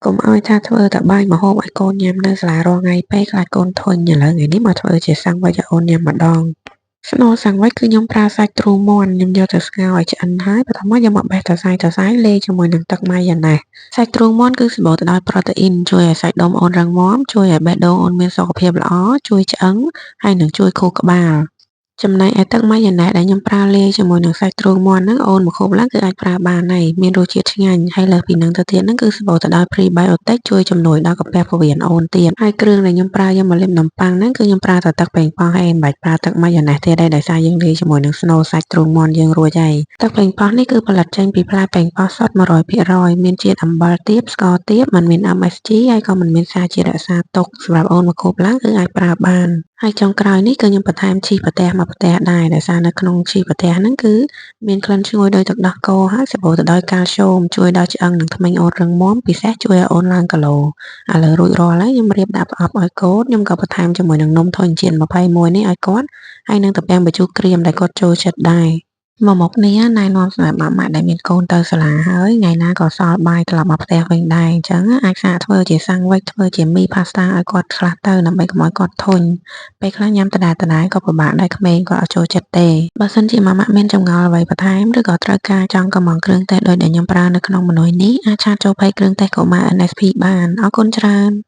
កុំឲ្យថាធ្វើតែបាយម្ហូបឲ្យកូនញ៉ាំនៅសាលារាល់ថ្ងៃពេកខ្លាចកូនធុញឥឡូវថ្ងៃនេះមកធ្វើជាសាំងវិចឲ្យអូនញ៉ាំម្ដងស្នូលសាំងវិចគឺខ្ញុំប្រើសាច់ទ្រូងមាន់ខ្ញុំយកទៅស្ងោរឲ្យឆ្អិនហើយបន្ទាប់មកយកមកបេះសរសៃលាយជាមួយនឹងទឹកម៉ាយ៉ូណេសសាច់ទ្រូងមាន់គឺសម្បូរទៅដោយប្រូតេអ៊ីនជួយឲ្យសាច់ដុំអូនរឹងមាំជួយឲ្យបេះដូងអូនមានសុខភាពល្អជួយឆ្អឹងហើយនឹងជួយខួរក្បាលចំណែកឯទឹកម៉ាយ៉ូណេសដែលខ្ញុំប្រើលាយជាមួយនឹងសាច់ទ្រូងមាន់ហ្នឹងអូនមកហូបឡើងគឺអាចប្រើបានហើយមានរសជាតិឆ្ងាញ់ហើយលើសពីហ្នឹងទៅទៀតហ្នឹងគឺសម្បូរទៅដោយ Prebiotic ជួយជំនួយដល់កាពះពោះវៀនអូនទៀតហើយគ្រឿងដែលខ្ញុំប្រើយកមកលាបនំប៉័ងហ្នឹងគឺខ្ញុំប្រើតែទឹកប៉េងប៉ោះហើយមិនបាច់ប្រើទឹកម៉ាយ៉ូណេសទៀតទេដោយសារយើងលាយជាមួយនឹងស្នូលសាច់ទ្រូងមាន់យើងរួចហើយទឹកប៉េងប៉ោះនេះគឺផលិតចេញពីផ្លែប៉េងប៉ោះសុទ្ធ 100% មានជាតិអំបិលទាបស្ករទាបមិនមាន MSG ហើយក៏មិនមានសារជាតិរក្សាទុកសម្រាប់អូនមកខូបឡើងគឺអាចប្រើបានហើយចុងក្រោយនេះគឺខ្ញុំបន្ថែមជីប្រទះមកផ្ទះដែរដោយសារនៅក្នុងជីប្រទះហ្នឹងគឺមានក្លិនឈ្ងុយដោយទឹកដោះគោហើយសម្បូរទៅដោយកាល់ស្យូមជួយដល់ឆ្អឹងនិងធ្មេញអូនរឹងមាំពិសេសជួយឲ្យអូនឡើងគីឡូឥឡូវរួចរាល់ហើយខ្ញុំរៀបដាក់ប្រអប់ឲ្យកូនខ្ញុំក៏បន្ថែមជាមួយនឹងនំធុញជាតិ21នេះឲ្យគាត់ហើយនឹងទំពាំងម្ជូរក្រៀមដែលគាត់ចូលចិត្តដែរមកមុខនេះណែនាំសម្រាប់ម៉ាក់ដែលមានកូនទៅសាលាហើយថ្ងៃណាក៏សល់បាយត្រឡប់មកផ្ទះវិញដែរអញ្ចឹងអាចសាកធ្វើជាសាំងវិចធ្វើជាមីផាស្តាឲ្យគាត់ខ្លះទៅដើម្បីកុំឲ្យគាត់ធុញពេលខ្លះញ៉ាំដដែលៗក៏ពិបាកដែរក្មេងគាត់អត់ចូលចិត្តទេបើសិនជាម៉ាក់មានចម្ងល់អ្វីបន្ថែមឬក៏ត្រូវការចង់កម្មង់គ្រឿងទេសដូចដែលខ្ញុំប្រើនៅក្នុងម៉ឺនុយនេះអាចឆាតចូលពេកគ្រឿងទេសកុមារ NSP បានអរគុណច្រើន